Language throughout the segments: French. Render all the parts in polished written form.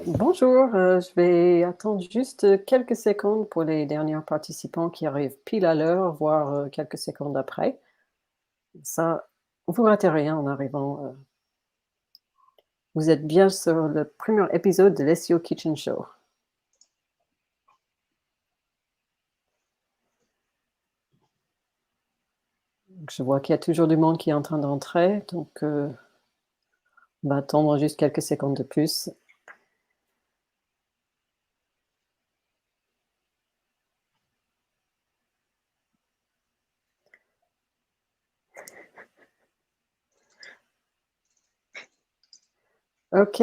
Bonjour, je vais attendre juste quelques secondes pour les derniers participants qui arrivent pile à l'heure, voire quelques secondes après. Ça, vous ratez rien en arrivant. Vous êtes bien sur le premier épisode de l'SEO Kitchen Show. Donc, je vois qu'il y a toujours du monde qui est en train d'entrer, donc on va attendre juste quelques secondes de plus. Ok,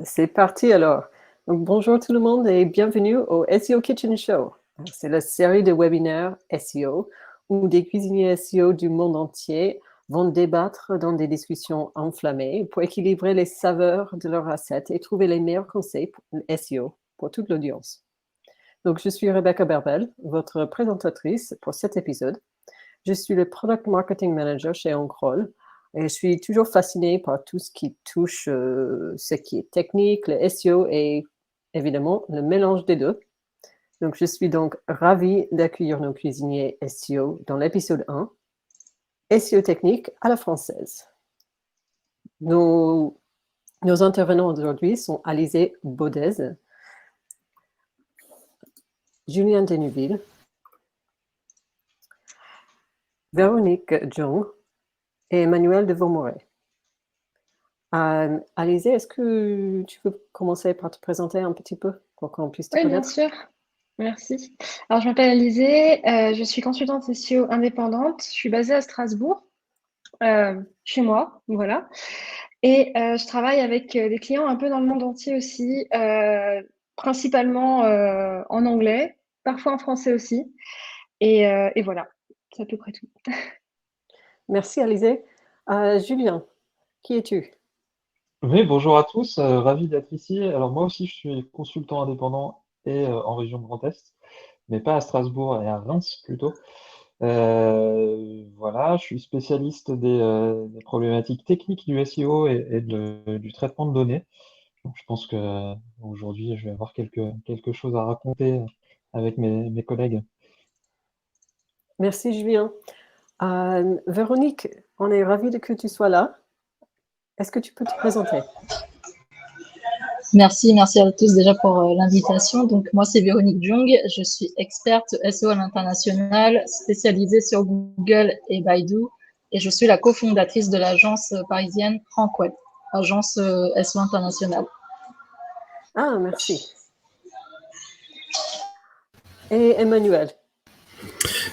c'est parti alors. Donc, bonjour tout le monde et bienvenue au SEO Kitchen Show. C'est la série de webinaires SEO où des cuisiniers SEO du monde entier vont débattre dans des discussions enflammées pour équilibrer les saveurs de leurs recettes et trouver les meilleurs conseils pour SEO pour toute l'audience. Donc, je suis Rebecca Berbel, votre présentatrice pour cet épisode. Je suis le Product Marketing Manager chez OnCrawl et je suis toujours fascinée par tout ce qui touche ce qui est technique, le SEO et évidemment le mélange des deux. Donc, je suis donc ravie d'accueillir nos cuisiniers SEO dans l'épisode 1, SEO technique à la française. Nos intervenants aujourd'hui sont Alizé Baudez, Julien Denuville, Véronique Jung et Emmanuel de Vaumoret. Alizé, est-ce que tu veux commencer par te présenter un petit peu pour qu'on puisse te Oui, bien connaître? sûr. Merci. Alors, je m'appelle Alizée, je suis consultante SEO indépendante. Je suis basée à Strasbourg, chez moi, voilà. Et je travaille avec des clients un peu dans le monde entier aussi, principalement en anglais, parfois en français aussi. Et voilà, c'est à peu près tout. Merci Alizé. Julien, qui es-tu? Oui, bonjour à tous, ravi d'être ici. Alors moi aussi, je suis consultant indépendant et en région Grand Est, mais pas à Strasbourg et à Reims plutôt. Voilà, je suis spécialiste des problématiques techniques du SEO et du traitement de données. Donc, je pense que aujourd'hui, je vais avoir quelque chose à raconter avec mes collègues. Merci Julien. Véronique, on est ravis que tu sois là. Est-ce que tu peux te présenter? Merci à tous déjà pour l'invitation. Donc moi c'est Véronique Jung, je suis experte SEO à l'international, spécialisée sur Google et Baidu, et je suis la cofondatrice de l'agence parisienne FrancWeb, agence SEO internationale. Ah, merci. Et Emmanuel.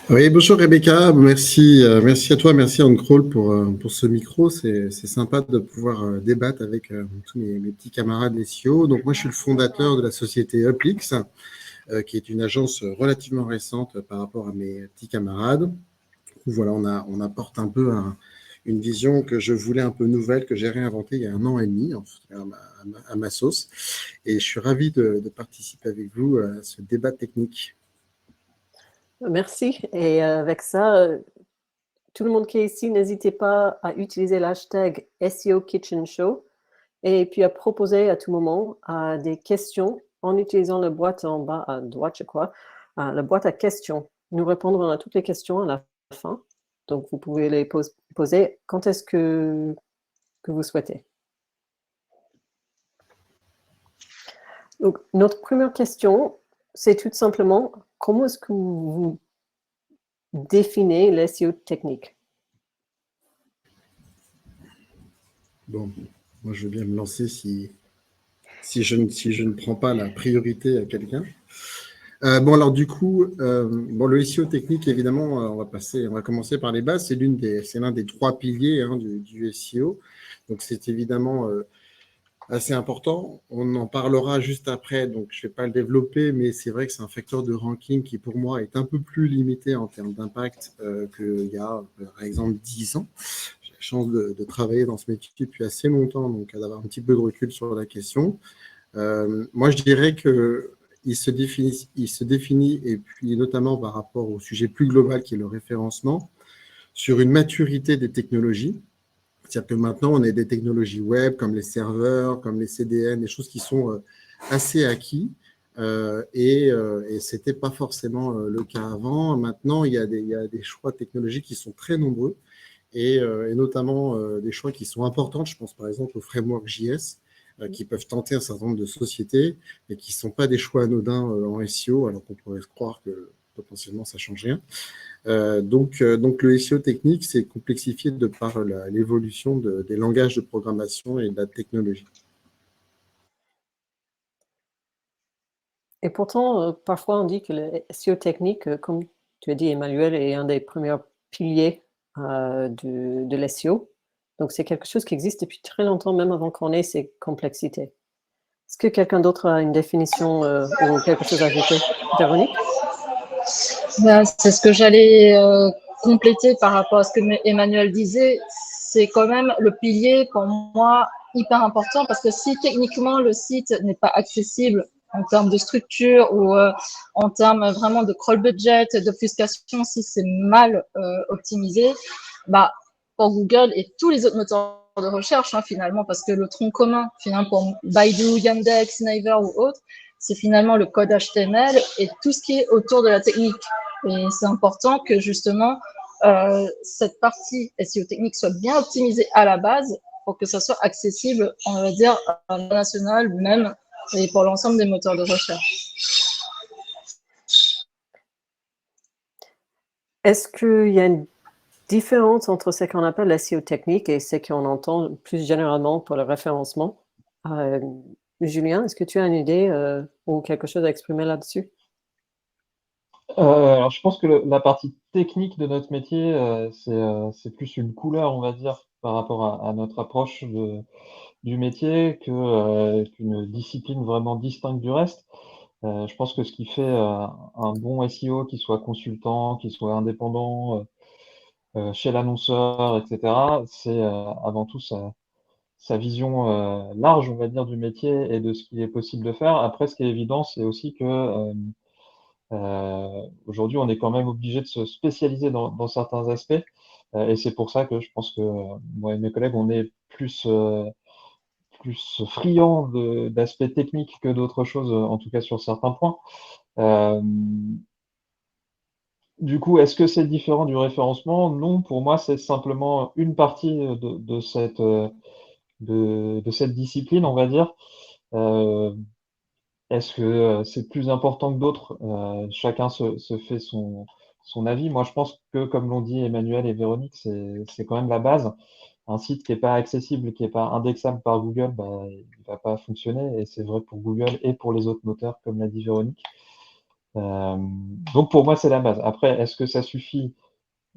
Oui, bonjour Rebecca, merci à toi, merci Anne-Crawl pour ce micro. C'est sympa de pouvoir débattre avec tous mes petits camarades SEO. Donc moi, je suis le fondateur de la société Uplix, qui est une agence relativement récente par rapport à mes petits camarades. Voilà, on apporte un peu une vision que je voulais un peu nouvelle, que j'ai réinventée il y a 1 an et demi, en fait, à ma sauce. Et je suis ravi de participer avec vous à ce débat technique. Merci. Et avec ça, tout le monde qui est ici, n'hésitez pas à utiliser l'hashtag SEO Kitchen Show et puis à proposer à tout moment des questions en utilisant la boîte en bas à droite, je crois, la boîte à questions. Nous répondrons à toutes les questions à la fin. Donc, vous pouvez les poser quand est-ce que vous souhaitez. Donc, notre première question, c'est tout simplement, comment est-ce que vous définissez les SEO techniques? Bon, moi je veux bien me lancer si je ne prends pas la priorité à quelqu'un. Bon, alors du coup, le SEO technique, évidemment, on va commencer par les bases. C'est l'un des 3 piliers du SEO. Donc, c'est évidemment assez important. On en parlera juste après, donc je ne vais pas le développer, mais c'est vrai que c'est un facteur de ranking qui, pour moi, est un peu plus limité en termes d'impact qu'il y a, par exemple, 10 ans. J'ai la chance de travailler dans ce métier depuis assez longtemps, donc d'avoir un petit peu de recul sur la question. Moi, je dirais qu'il se définit, et puis notamment par rapport au sujet plus global qui est le référencement, sur une maturité des technologies. C'est-à-dire que maintenant, on a des technologies web comme les serveurs, comme les CDN, des choses qui sont assez acquis. Et ce n'était pas forcément le cas avant. Maintenant, il y a des choix technologiques qui sont très nombreux et notamment des choix qui sont importants. Je pense par exemple au framework JS qui peuvent tenter un certain nombre de sociétés et qui ne sont pas des choix anodins en SEO, alors qu'on pourrait croire que potentiellement ça ne change rien. Donc, le SEO technique, c'est complexifié de par l'évolution des langages de programmation et de la technologie. Et pourtant, parfois, on dit que le SEO technique, comme tu as dit, Emmanuel, est un des premiers piliers de l'SEO. Donc, c'est quelque chose qui existe depuis très longtemps, même avant qu'on ait ces complexités. Est-ce que quelqu'un d'autre a une définition ou quelque chose à ajouter? Véronique? C'est ce que j'allais compléter par rapport à ce que Emmanuel disait. C'est quand même le pilier, pour moi, hyper important, parce que si techniquement le site n'est pas accessible en termes de structure ou en termes vraiment de crawl budget, d'obfuscation, si c'est mal optimisé, bah, pour Google et tous les autres moteurs de recherche, hein, finalement, parce que le tronc commun, finalement, pour Baidu, Yandex, Naver ou autres, c'est finalement le code HTML et tout ce qui est autour de la technique. Et c'est important que justement cette partie SEO technique soit bien optimisée à la base pour que ça soit accessible, on va dire, à l'international même et pour l'ensemble des moteurs de recherche. Est-ce qu'il y a une différence entre ce qu'on appelle la SEO technique et ce qu'on entend plus généralement pour le référencement? Julien, est-ce que tu as une idée ou quelque chose à exprimer là-dessus? Alors, je pense que la partie technique de notre métier, c'est plus une couleur, on va dire, par rapport à notre approche du métier qu'une discipline vraiment distincte du reste. Je pense que ce qui fait un bon SEO, qu'il soit consultant, qu'il soit indépendant, chez l'annonceur, etc., c'est avant tout sa vision large, on va dire, du métier et de ce qu'il est possible de faire. Après, ce qui est évident, c'est aussi que aujourd'hui, on est quand même obligé de se spécialiser dans certains aspects. Et c'est pour ça que je pense que moi et mes collègues, on est plus friands d'aspects techniques que d'autres choses, en tout cas sur certains points. Euh, du coup, est-ce que c'est différent du référencement? Non, pour moi, c'est simplement une partie de cette discipline, on va dire. Euh, Est-ce que c'est plus important que d'autres? Chacun se fait son avis. Moi, je pense que, comme l'ont dit Emmanuel et Véronique, c'est quand même la base. Un site qui n'est pas accessible, qui n'est pas indexable par Google, bah, il ne va pas fonctionner. Et c'est vrai pour Google et pour les autres moteurs, comme l'a dit Véronique. Euh, donc, pour moi, c'est la base. Après, est-ce que ça suffit?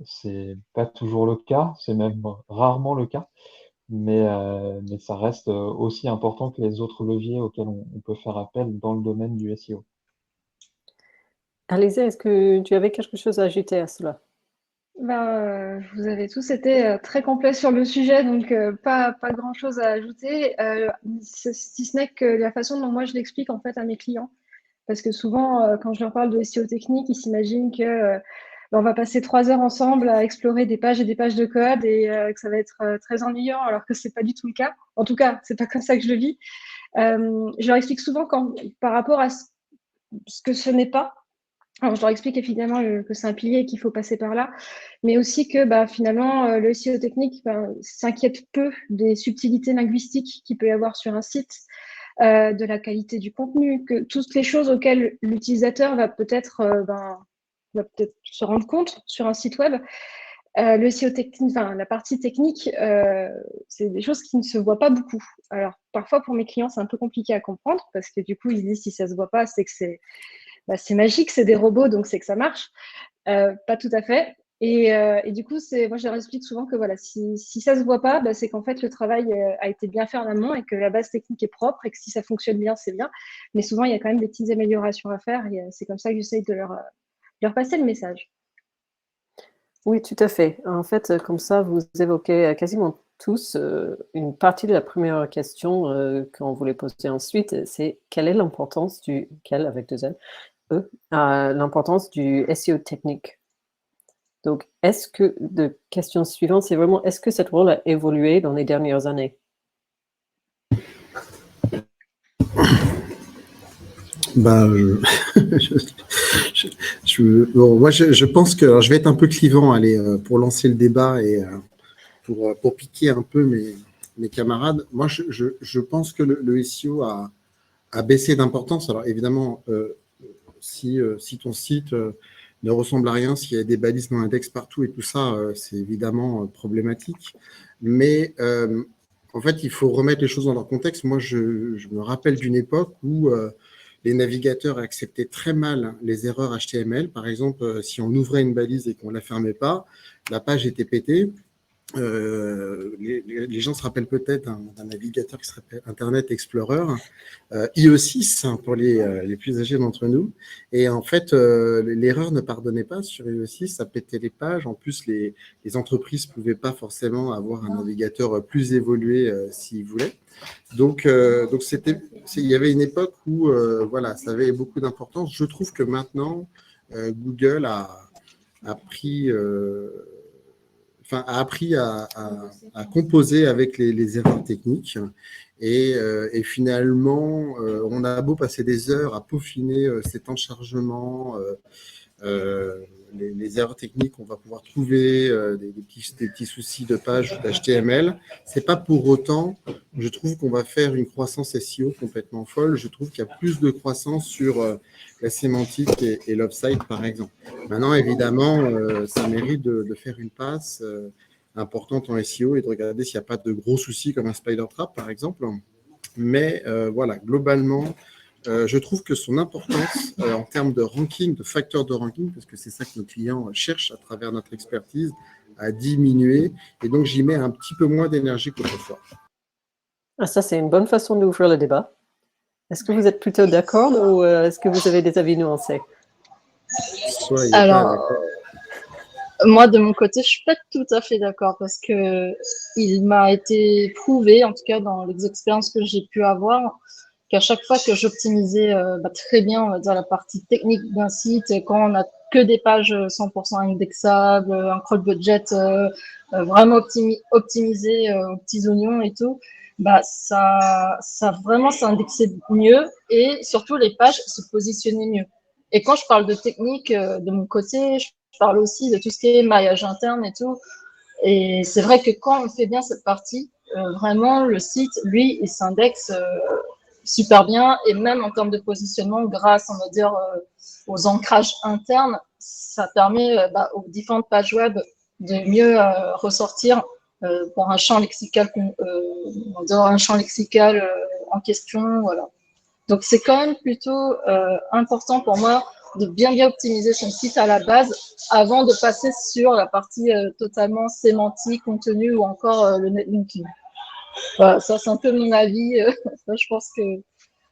C'est pas toujours le cas. C'est même rarement le cas. Mais ça reste aussi important que les autres leviers auxquels on peut faire appel dans le domaine du SEO. Alizée, est-ce que tu avais quelque chose à ajouter à cela? Vous avez tous été très complets sur le sujet, donc pas grand-chose à ajouter, si ce n'est que la façon dont moi je l'explique en fait à mes clients. Parce que souvent, quand je leur parle de SEO technique, ils s'imaginent que on va passer 3 heures ensemble à explorer des pages et des pages de code et que ça va être très ennuyant, alors que c'est pas du tout le cas. En tout cas, c'est pas comme ça que je le vis. Je leur explique souvent par rapport à ce que ce n'est pas. Alors, je leur explique évidemment que c'est un pilier et qu'il faut passer par là, mais aussi que finalement, le SEO technique s'inquiète peu des subtilités linguistiques qu'il peut y avoir sur un site, de la qualité du contenu, que toutes les choses auxquelles l'utilisateur va peut-être se rendre compte sur un site web. Le SEO technique, la partie technique, c'est des choses qui ne se voient pas beaucoup. Alors, parfois, pour mes clients, c'est un peu compliqué à comprendre parce que du coup, ils disent si ça ne se voit pas, c'est que c'est magique, c'est des robots, donc c'est que ça marche. Pas tout à fait. Et du coup, moi, je leur explique souvent que voilà, si ça ne se voit pas, c'est qu'en fait, le travail a été bien fait en amont et que la base technique est propre et que si ça fonctionne bien, c'est bien. Mais souvent, il y a quand même des petites améliorations à faire et c'est comme ça que j'essaye de leur passer le message. Oui, tout à fait. En fait, comme ça, vous évoquez quasiment tous une partie de la première question qu'on voulait poser ensuite, c'est quelle est l'importance avec deux L, l'importance du SEO technique? Donc, la question suivante, c'est vraiment, est-ce que cette rôle a évolué dans les dernières années? Bah, bon, moi, je pense que alors, je vais être un peu clivant, allez, pour lancer le débat et pour piquer un peu mes camarades. Moi, je pense que le SEO a baissé d'importance. Alors, évidemment, si ton site ne ressemble à rien, s'il y a des balises dans l'index partout et tout ça, c'est évidemment problématique. Mais en fait, il faut remettre les choses dans leur contexte. Moi, je me rappelle d'une époque où les navigateurs acceptaient très mal les erreurs HTML. Par exemple, si on ouvrait une balise et qu'on ne la fermait pas, la page était pétée. Les gens se rappellent peut-être d'un navigateur qui s'appelle Internet Explorer, IE6 pour les plus âgés d'entre nous. Et en fait, l'erreur ne pardonnait pas sur IE6, ça pétait les pages. En plus, les entreprises ne pouvaient pas forcément avoir un navigateur plus évolué s'ils voulaient. Donc il y avait une époque où voilà, ça avait beaucoup d'importance. Je trouve que maintenant, Google a pris... a appris à composer avec les erreurs techniques. Et finalement, on a beau passer des heures à peaufiner ces temps de chargement, les erreurs techniques, on va pouvoir trouver des petits soucis de page ou d'HTML. C'est pas pour autant, je trouve qu'on va faire une croissance SEO complètement folle. Je trouve qu'il y a plus de croissance sur la sémantique et l'offsite, par exemple. Maintenant, évidemment, ça mérite de faire une passe importante en SEO et de regarder s'il n'y a pas de gros soucis comme un spider trap, par exemple. Mais voilà, globalement, je trouve que son importance en termes de ranking, de facteurs de ranking, parce que c'est ça que nos clients cherchent à travers notre expertise, a diminué. Et donc, j'y mets un petit peu moins d'énergie qu'autrefois. Ah, ça, c'est une bonne façon d'ouvrir le débat. Est-ce que vous êtes plutôt d'accord ou est-ce que vous avez des avis nuancés? Alors, moi, de mon côté, je suis pas tout à fait d'accord parce que il m'a été prouvé, en tout cas dans les expériences que j'ai pu avoir, qu'à chaque fois que j'optimisais très bien, on va dire, la partie technique d'un site, quand on a que des pages 100% indexables, un crawl budget vraiment optimisé aux petits oignons et tout, ça vraiment s'indexait mieux et surtout les pages se positionnaient mieux. Et quand je parle de technique, de mon côté, je parle aussi de tout ce qui est maillage interne et tout. Et c'est vrai que quand on fait bien cette partie, vraiment, le site, lui, il s'indexe super bien. Et même en termes de positionnement, grâce, on va dire, aux ancrages internes, ça permet aux différentes pages web de mieux ressortir pour un champ lexical, on va dire un champ lexical en question. Voilà. Donc, c'est quand même plutôt important pour moi de bien optimiser son site à la base avant de passer sur la partie totalement sémantique, contenu ou encore le netlinking. Voilà, ça, c'est un peu mon avis. Ça, je pense que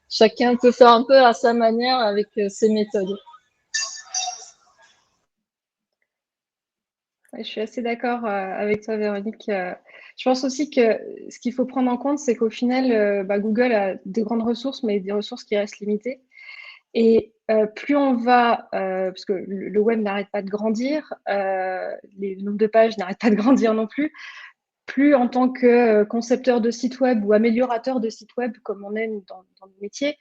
chacun peut faire un peu à sa manière avec ses méthodes. Je suis assez d'accord avec toi, Véronique. Je pense aussi que ce qu'il faut prendre en compte, c'est qu'au final, Google a de grandes ressources, mais des ressources qui restent limitées. Et plus on va, parce que le web n'arrête pas de grandir, les nombres de pages n'arrêtent pas de grandir non plus, plus en tant que concepteur de site web ou améliorateur de site web, comme on est dans le métier,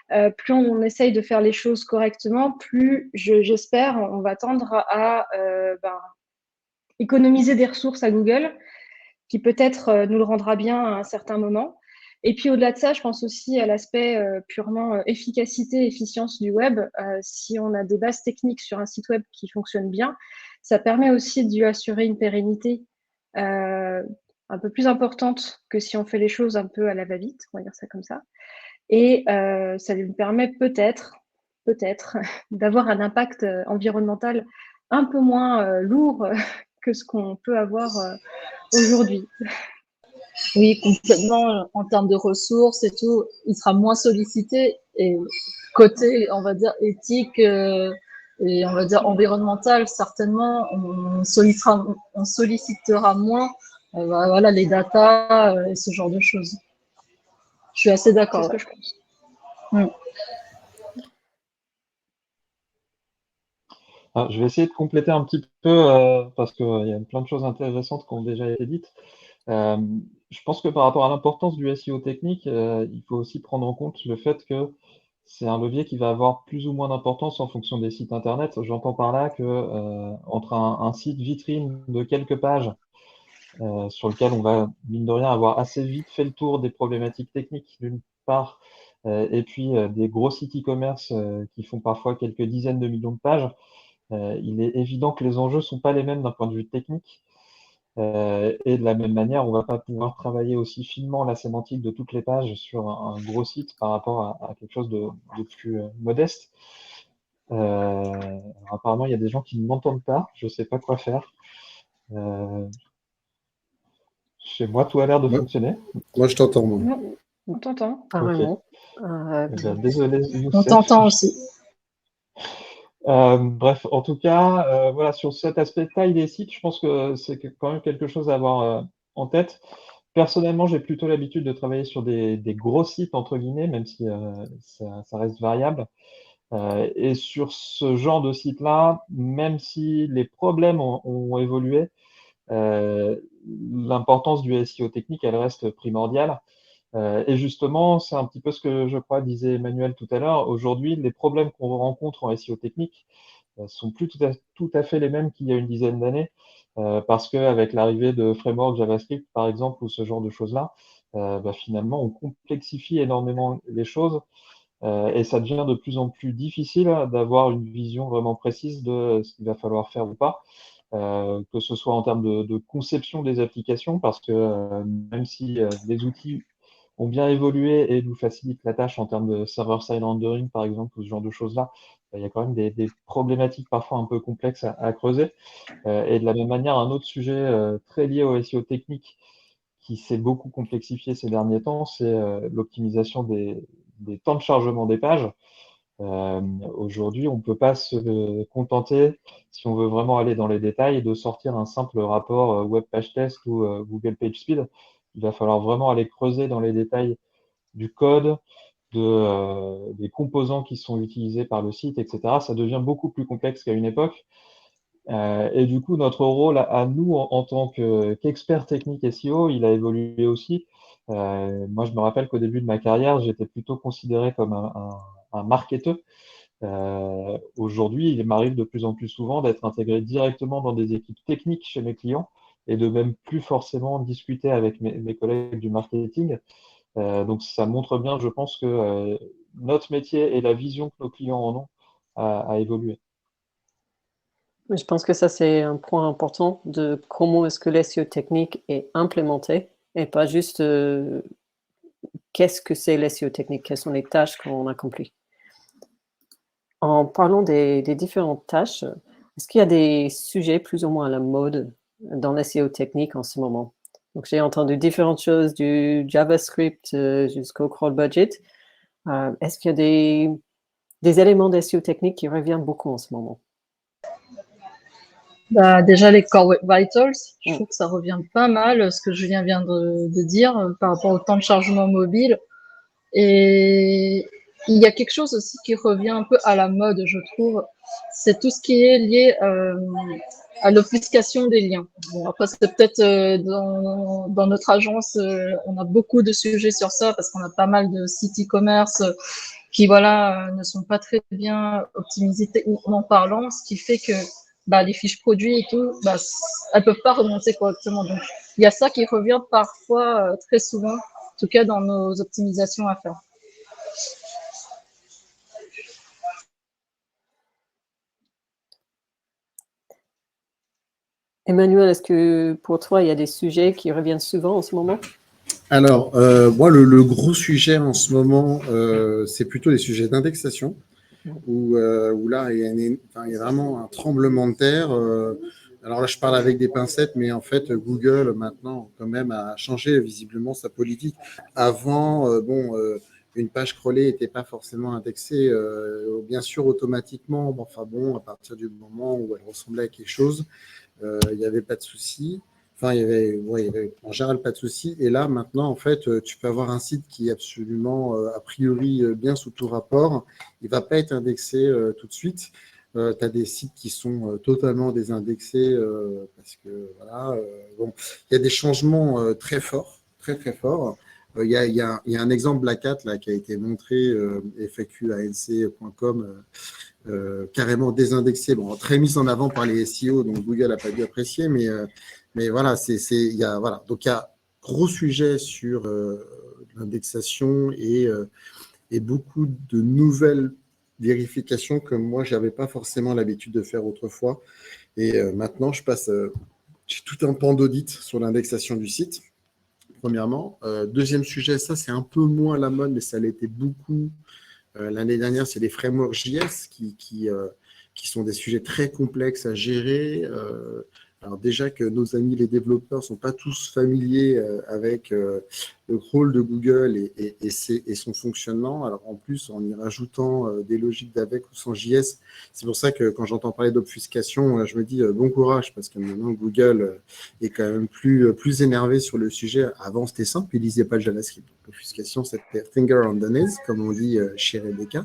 plus on essaye de faire les choses correctement, plus j'espère on va tendre à économiser des ressources à Google, qui peut-être nous le rendra bien à un certain moment. Et puis au-delà de ça, je pense aussi à l'aspect purement efficacité, efficience du web. Si on a des bases techniques sur un site web qui fonctionne bien, ça permet aussi de lui assurer une pérennité un peu plus importante que si on fait les choses un peu à la va-vite, on va dire ça comme ça. Et ça lui permet peut-être d'avoir un impact environnemental un peu moins lourd que ce qu'on peut avoir aujourd'hui. Oui, complètement. En termes de ressources et tout, il sera moins sollicité. Et côté, on va dire, éthique et on va dire environnemental, certainement, on sollicitera moins voilà, les datas et ce genre de choses. Je suis assez d'accord. C'est ce que je pense. Alors, je vais essayer de compléter un petit peu parce qu'il y a plein de choses intéressantes qui ont déjà été dites. Euh, je pense que par rapport à l'importance du SEO technique, il faut aussi prendre en compte le fait que c'est un levier qui va avoir plus ou moins d'importance en fonction des sites Internet. J'entends par là que entre un site vitrine de quelques pages sur lequel on va, mine de rien, avoir assez vite fait le tour des problématiques techniques d'une part, et puis des gros sites e-commerce qui font parfois quelques dizaines de millions de pages, il est évident que les enjeux sont pas les mêmes d'un point de vue technique. Et de la même manière, on va pas pouvoir travailler aussi finement la sémantique de toutes les pages sur un gros site par rapport à quelque chose de plus modeste. Alors apparemment, il y a des gens qui ne m'entendent pas. Je sais pas quoi faire. Euh, Chez moi, tout a l'air de Moi, fonctionner. moi, je t'entends, moi. Non, on t'entend. Apparemment. Eh ben, désolé, On Youssef. t'entend aussi. Bref, en tout cas, voilà, sur cet aspect taille des sites, je pense que c'est quand même quelque chose à avoir en tête. Personnellement, j'ai plutôt l'habitude de travailler sur des gros sites, entre guillemets, même si ça reste variable. Et sur ce genre de site-là, même si les problèmes ont évolué, euh, l'importance du SEO technique, elle reste primordiale. Et justement, c'est un petit peu ce que je crois disait Emmanuel tout à l'heure. Aujourd'hui, les problèmes qu'on rencontre en SEO technique sont plus tout à fait les mêmes qu'il y a une dizaine d'années, parce qu'avec l'arrivée de framework JavaScript, par exemple, ou ce genre de choses-là, finalement, on complexifie énormément les choses et ça devient de plus en plus difficile d'avoir une vision vraiment précise de ce qu'il va falloir faire ou pas. Que ce soit en termes de conception des applications, parce que même si les outils ont bien évolué et nous facilitent la tâche en termes de server-side rendering, par exemple, ou ce genre de choses-là, il y a quand même des problématiques parfois un peu complexes à creuser. Et de la même manière, un autre sujet très lié au SEO technique qui s'est beaucoup complexifié ces derniers temps, c'est l'optimisation des temps de chargement des pages. Aujourd'hui, on ne peut pas se contenter, si on veut vraiment aller dans les détails, de sortir un simple rapport Web Page Test ou Google PageSpeed. Il va falloir vraiment aller creuser dans les détails du code, des composants qui sont utilisés par le site, etc. Ça devient beaucoup plus complexe qu'à une époque. Et du coup, notre rôle à nous en tant qu'expert technique SEO, il a évolué aussi. Moi, je me rappelle qu'au début de ma carrière, j'étais plutôt considéré comme un marketeur. Aujourd'hui, il m'arrive de plus en plus souvent d'être intégré directement dans des équipes techniques chez mes clients et de même plus forcément discuter avec mes collègues du marketing. Donc, ça montre bien, je pense, que notre métier et la vision que nos clients en ont a évolué. Je pense que ça, c'est un point important de comment est-ce que l'SEO technique est implémenté et pas juste qu'est-ce que c'est l'SEO technique, quelles sont les tâches qu'on accomplit. En parlant des différentes tâches, est-ce qu'il y a des sujets plus ou moins à la mode dans l'SEO technique en ce moment? Donc, j'ai entendu différentes choses, du JavaScript jusqu'au crawl budget. Est-ce qu'il y a des éléments d'SEO technique qui reviennent beaucoup en ce moment? Bah, déjà, les Core Web Vitals, je trouve que ça revient pas mal, ce que Julien vient de dire, par rapport au temps de chargement mobile. Et il y a quelque chose aussi qui revient un peu à la mode, je trouve. C'est tout ce qui est lié à l'obfuscation des liens. Bon, après, c'est peut-être dans notre agence, on a beaucoup de sujets sur ça parce qu'on a pas mal de sites e-commerce qui, voilà, ne sont pas très bien optimisés techniquement parlant, ce qui fait que les fiches produits et tout, elles peuvent pas remonter correctement. Donc, il y a ça qui revient parfois très souvent, en tout cas dans nos optimisations à faire. Emmanuel, est-ce que pour toi, il y a des sujets qui reviennent souvent en ce moment? Alors, moi, le gros sujet en ce moment, c'est plutôt les sujets d'indexation, où là, il y a vraiment un tremblement de terre. Alors là, je parle avec des pincettes, mais en fait, Google, maintenant, quand même, a changé visiblement sa politique. Avant, une page crawlée n'était pas forcément indexée, bien sûr, automatiquement. À partir du moment où elle ressemblait à quelque chose, il n'y avait pas de souci. Enfin, il y avait en général pas de souci. Et là, maintenant, en fait, tu peux avoir un site qui est absolument, a priori, bien sous tout rapport. Il ne va pas être indexé tout de suite. Tu as des sites qui sont totalement désindexés parce que voilà, bon, il y a des changements très forts, très très forts. Il y a un exemple Black Hat là, qui a été montré, faqanc.com, carrément désindexé, bon, très mis en avant par les SEO, donc Google n'a pas dû apprécier, mais voilà, voilà. Donc il y a gros sujet sur l'indexation et beaucoup de nouvelles vérifications que moi, je n'avais pas forcément l'habitude de faire autrefois. Et maintenant, j'ai tout un pan d'audit sur l'indexation du site, premièrement. Deuxième sujet, ça, c'est un peu moins à la mode, mais ça l'était beaucoup. L'année dernière, c'est les frameworks JS qui sont des sujets très complexes à gérer. Alors déjà que nos amis les développeurs ne sont pas tous familiers avec le crawl de Google et son fonctionnement. Alors en plus, en y rajoutant des logiques d'avec ou sans JS, c'est pour ça que quand j'entends parler d'obfuscation, je me dis bon courage, parce que maintenant Google est quand même plus énervé sur le sujet. Avant, c'était simple, il ne lisait pas le JavaScript. L'obfuscation, c'était finger on the nails, comme on dit chez Rebecca.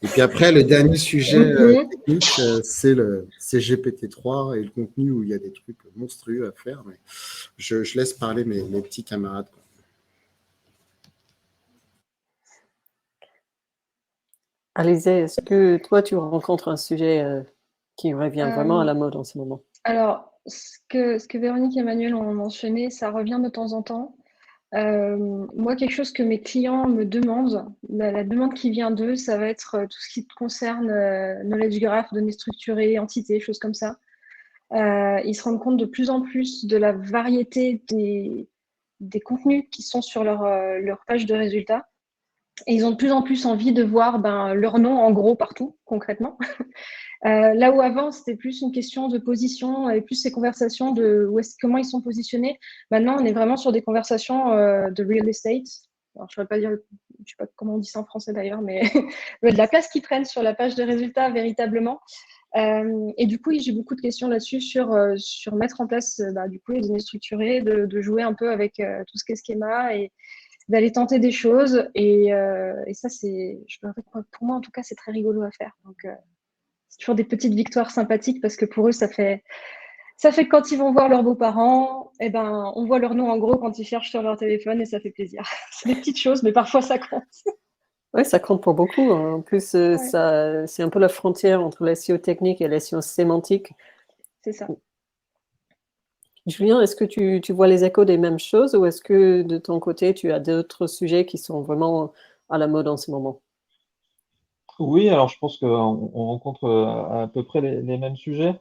Et puis après, le dernier sujet technique, c'est GPT-3 et le contenu où il y a des trucs monstrueux à faire. Mais je laisse parler mes petits camarades. Alizé, est-ce que toi, tu rencontres un sujet qui revient vraiment à la mode en ce moment? Alors, ce que Véronique et Emmanuel ont mentionné, ça revient de temps en temps. Moi, quelque chose que mes clients me demandent, la demande qui vient d'eux, ça va être tout ce qui concerne knowledge graph, données structurées, entités, choses comme ça. Ils se rendent compte de plus en plus de la variété des contenus qui sont sur leur page de résultats. Et ils ont de plus en plus envie de voir leur nom en gros partout, concrètement. Là où avant, c'était plus une question de position et plus ces conversations de comment ils sont positionnés. Maintenant, on est vraiment sur des conversations de real estate. Alors, je ne sais pas comment on dit ça en français d'ailleurs, mais de la place qui prennent sur la page de résultats véritablement. Et du coup, j'ai beaucoup de questions là-dessus sur mettre en place du coup, les données structurées, de jouer un peu avec tout ce qui est schéma et d'aller tenter des choses. Et ça, pour moi, en tout cas, c'est très rigolo à faire. Donc, c'est toujours des petites victoires sympathiques parce que pour eux, ça fait que quand ils vont voir leurs beaux-parents, on voit leur nom en gros quand ils cherchent sur leur téléphone et ça fait plaisir. C'est des petites choses, mais parfois ça compte. Oui, ça compte pour beaucoup. En plus, c'est un peu la frontière entre la SEO technique et la SEO sémantique. C'est ça. Julien, est-ce que tu vois les échos des mêmes choses ou est-ce que de ton côté, tu as d'autres sujets qui sont vraiment à la mode en ce moment? Oui, alors je pense qu'on rencontre à peu près les mêmes sujets.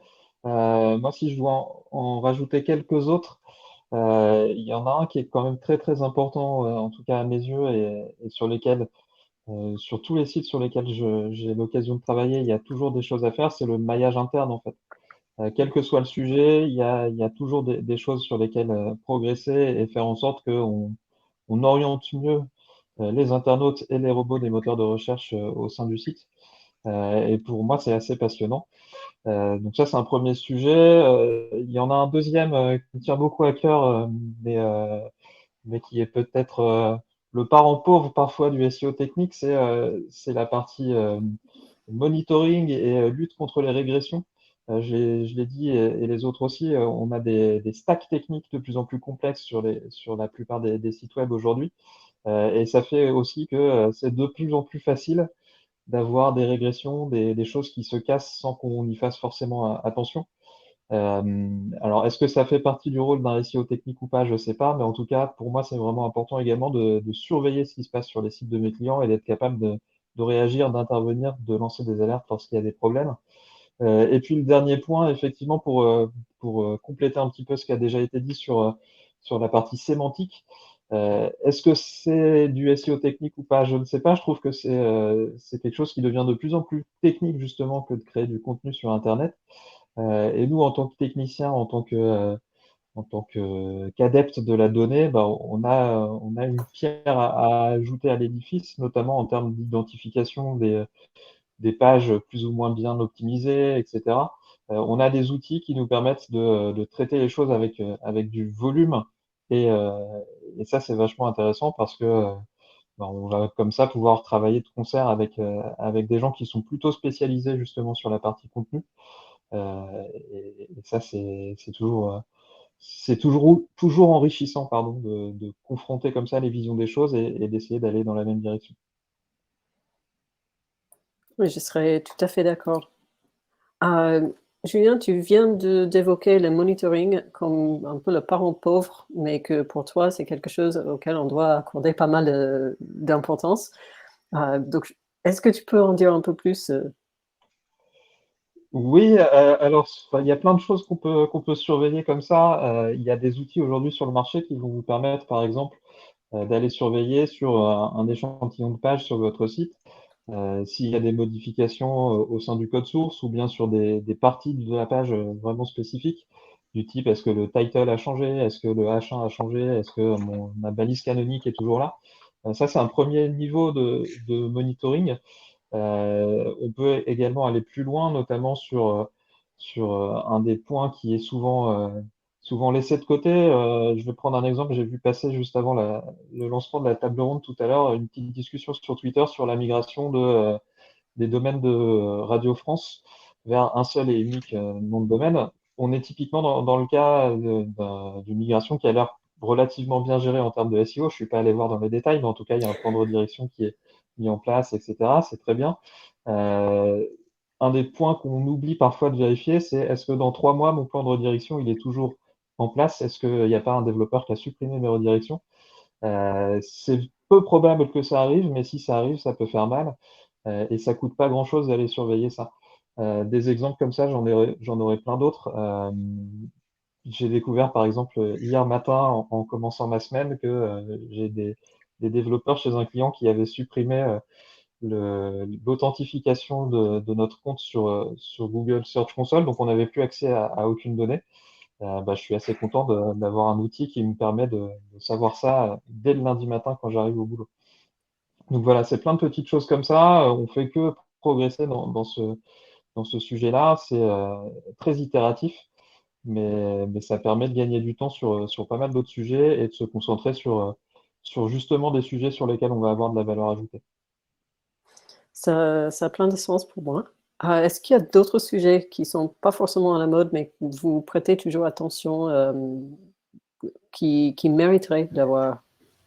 Moi, si je dois en rajouter quelques autres, il y en a un qui est quand même très très important, en tout cas à mes yeux, et sur tous les sites sur lesquels j'ai l'occasion de travailler, il y a toujours des choses à faire, c'est le maillage interne en fait. Quel que soit le sujet, il y a toujours des choses sur lesquelles progresser et faire en sorte on oriente mieux les internautes et les robots des moteurs de recherche au sein du site. Et pour moi, c'est assez passionnant. Donc ça, c'est un premier sujet. Il y en a un deuxième qui me tient beaucoup à cœur, mais qui est peut-être le parent pauvre parfois du SEO technique, c'est la partie monitoring et lutte contre les régressions. Je l'ai dit et les autres aussi, on a des stacks techniques de plus en plus complexes sur la plupart des sites web aujourd'hui. Et ça fait aussi que c'est de plus en plus facile d'avoir des régressions, des choses qui se cassent sans qu'on y fasse forcément attention. Alors, est-ce que ça fait partie du rôle d'un SEO technique ou pas? Je ne sais pas, mais en tout cas, pour moi, c'est vraiment important également de surveiller ce qui se passe sur les sites de mes clients et d'être capable de réagir, d'intervenir, de lancer des alertes lorsqu'il y a des problèmes. Et puis, le dernier point, effectivement, pour compléter un petit peu ce qui a déjà été dit sur la partie sémantique, est-ce que c'est du SEO technique ou pas? Je ne sais pas. Je trouve que c'est quelque chose qui devient de plus en plus technique, justement, que de créer du contenu sur Internet. Et nous, en tant que technicien, en tant qu'adepte de la donnée, bah, on a une pierre à ajouter à l'édifice, notamment en termes d'identification des pages plus ou moins bien optimisées, etc. On a des outils qui nous permettent de traiter les choses avec du volume. Et, et ça, c'est vachement intéressant parce que on va comme ça pouvoir travailler de concert avec des gens qui sont plutôt spécialisés justement sur la partie contenu. Et ça, toujours enrichissant, pardon, de confronter comme ça les visions des choses et d'essayer d'aller dans la même direction. Oui, je serais tout à fait d'accord. Julien, tu viens d'évoquer le monitoring comme un peu le parent pauvre, mais que pour toi, c'est quelque chose auquel on doit accorder pas mal d'importance. Donc, est-ce que tu peux en dire un peu plus? Oui, alors il y a plein de choses qu'on peut surveiller comme ça. Il y a des outils aujourd'hui sur le marché qui vont vous permettre, par exemple, d'aller surveiller sur un échantillon de page sur votre site, s'il y a des modifications au sein du code source ou bien sur des parties de la page vraiment spécifiques, du type est-ce que le title a changé, est-ce que le H1 a changé, est-ce que ma balise canonique est toujours là. Ça, c'est un premier niveau de monitoring. On peut également aller plus loin, notamment sur un des points qui est souvent laissé de côté. Je vais prendre un exemple. J'ai vu passer juste avant le lancement de la table ronde tout à l'heure une petite discussion sur Twitter sur la migration des domaines de Radio France vers un seul et unique nom de domaine. On est typiquement dans le cas d'une migration qui a l'air relativement bien gérée en termes de SEO. Je ne suis pas allé voir dans les détails, mais en tout cas, il y a un plan de redirection qui est mis en place, etc. C'est très bien. Euh, un des points qu'on oublie parfois de vérifier, c'est est-ce que dans 3 mois, mon plan de redirection, il est toujours en place? Est-ce qu'il n'y a pas un développeur qui a supprimé mes redirections? C'est peu probable que ça arrive, mais si ça arrive, ça peut faire mal. Et ça coûte pas grand-chose d'aller surveiller ça. Des exemples comme ça, j'en aurais plein d'autres. J'ai découvert, par exemple, hier matin, en commençant ma semaine, que j'ai des développeurs chez un client qui avaient supprimé l'authentification de notre compte sur Google Search Console, donc on n'avait plus accès à aucune donnée. Je suis assez content d'avoir un outil qui me permet de savoir ça dès le lundi matin quand j'arrive au boulot. Donc voilà, c'est plein de petites choses comme ça. On fait que progresser dans ce sujet-là. C'est très itératif, mais ça permet de gagner du temps sur pas mal d'autres sujets et de se concentrer sur justement des sujets sur lesquels on va avoir de la valeur ajoutée. Ça a plein de sens pour moi. Est-ce qu'il y a d'autres sujets qui sont pas forcément à la mode, mais que vous prêtez toujours attention, qui mériteraient d'avoir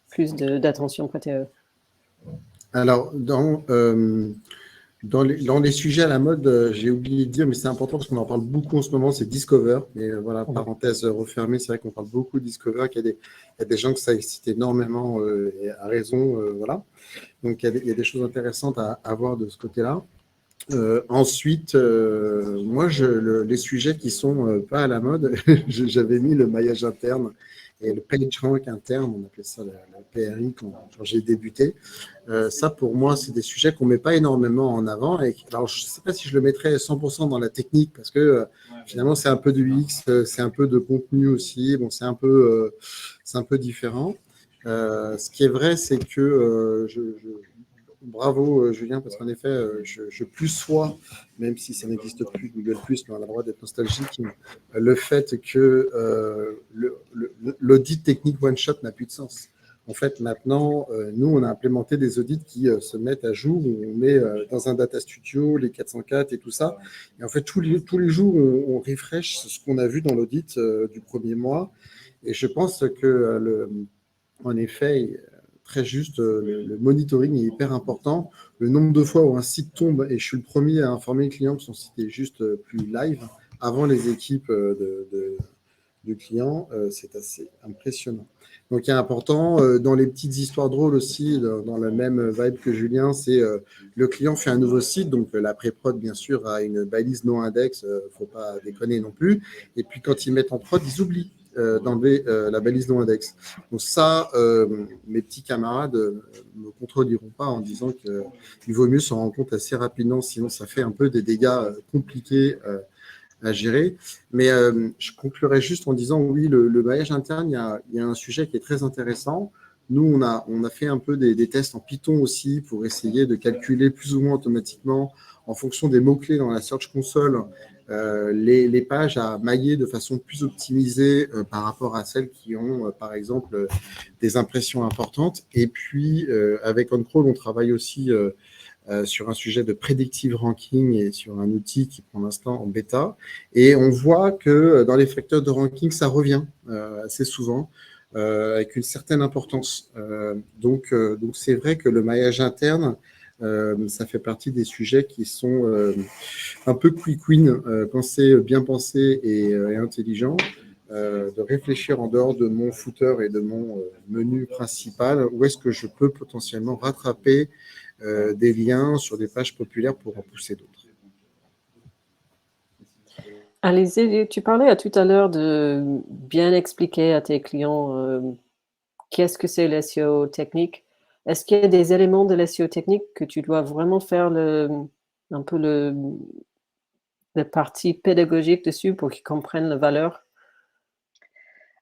plus d'attention prêtée à eux? Alors, dans les sujets à la mode, j'ai oublié de dire, mais c'est important parce qu'on en parle beaucoup en ce moment, c'est Discover. Mais voilà, parenthèse refermée, c'est vrai qu'on parle beaucoup de Discover, qu'il y a des gens que ça excite énormément et à raison. Voilà. Donc, il y a des choses intéressantes à voir de ce côté-là. Ensuite, moi, les sujets qui sont pas à la mode, j'avais mis le maillage interne et le PageRank interne, on appelait ça la PRI quand j'ai débuté. Ça, pour moi, c'est des sujets qu'on ne met pas énormément en avant. Alors, je ne sais pas si je le mettrais 100% dans la technique parce que finalement, c'est un peu de UX, c'est un peu de contenu aussi. Bon, c'est un peu différent. Ce qui est vrai, c'est que bravo Julien, parce qu'en effet, je plus sois, même si ça n'existe plus, Google+, mais on a le droit d'être nostalgique, le fait que l'audit technique one-shot n'a plus de sens. En fait, maintenant, nous, on a implémenté des audits qui se mettent à jour, où on met dans un data studio les 404 et tout ça. Et en fait, tous les jours, on refresh ce qu'on a vu dans l'audit du premier mois. Et je pense que, en effet, très juste, le monitoring est hyper important. Le nombre de fois où un site tombe, et je suis le premier à informer le client que son site est juste plus live, avant les équipes du client, c'est assez impressionnant. Donc, il est important. Dans les petites histoires drôles aussi, dans la même vibe que Julien, c'est le client fait un nouveau site, donc la pré-prod, bien sûr, a une balise non index, il ne faut pas déconner non plus. Et puis, quand ils mettent en prod, ils oublient d'enlever la balise non index. Donc ça, mes petits camarades ne me contrediront pas en disant qu'il vaut mieux s'en rendre compte assez rapidement, sinon ça fait un peu des dégâts compliqués à gérer. Mais je conclurai juste en disant, oui, le maillage interne, il y a un sujet qui est très intéressant. Nous, on a fait un peu des tests en Python aussi pour essayer de calculer plus ou moins automatiquement en fonction des mots-clés dans la Search Console les pages à mailler de façon plus optimisée par rapport à celles qui ont, par exemple, des impressions importantes. Et puis, avec OnCrawl, on travaille aussi sur un sujet de predictive ranking et sur un outil qui est pour l'instant en bêta. Et on voit que dans les facteurs de ranking, ça revient assez souvent, avec une certaine importance. Donc c'est vrai que le maillage interne, ça fait partie des sujets qui sont un peu quick win quand c'est bien pensé et intelligent, de réfléchir en dehors de mon footer et de mon menu principal, où est-ce que je peux potentiellement rattraper des liens sur des pages populaires pour en pousser d'autres. Alizé, tu parlais tout à l'heure de bien expliquer à tes clients qu'est-ce que c'est le SEO technique. Est-ce qu'il y a des éléments de l'SEO technique que tu dois vraiment faire un peu la partie pédagogique dessus pour qu'ils comprennent la valeur?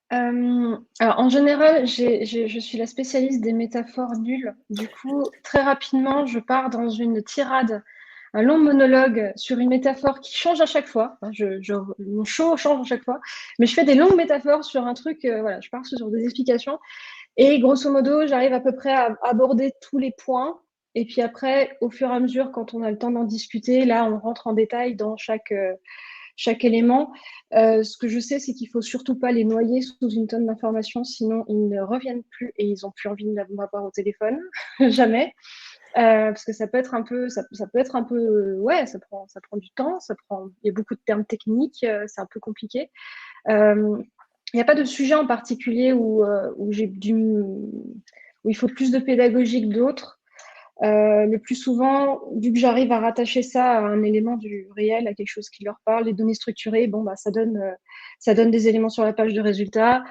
Alors en général, je suis la spécialiste des métaphores nulles. Du coup, très rapidement, je pars dans une tirade, un long monologue sur une métaphore qui change à chaque fois. Hein, mon show change à chaque fois, mais je fais des longues métaphores sur un truc. Voilà, je pars sur des explications. Et grosso modo, j'arrive à peu près à aborder tous les points. Et puis après, au fur et à mesure, quand on a le temps d'en discuter, là, on rentre en détail dans chaque élément. Ce que je sais, c'est qu'il ne faut surtout pas les noyer sous une tonne d'informations, sinon ils ne reviennent plus et ils n'ont plus envie de m'avoir au téléphone, jamais. Parce que ça peut être un peu, ouais, ça prend du temps, il y a beaucoup de termes techniques, c'est un peu compliqué. Il n'y a pas de sujet en particulier où il faut plus de pédagogie que d'autres. Le plus souvent, vu que j'arrive à rattacher ça à un élément du réel, à quelque chose qui leur parle, les données structurées, bon, bah, ça donne des éléments sur la page de résultats.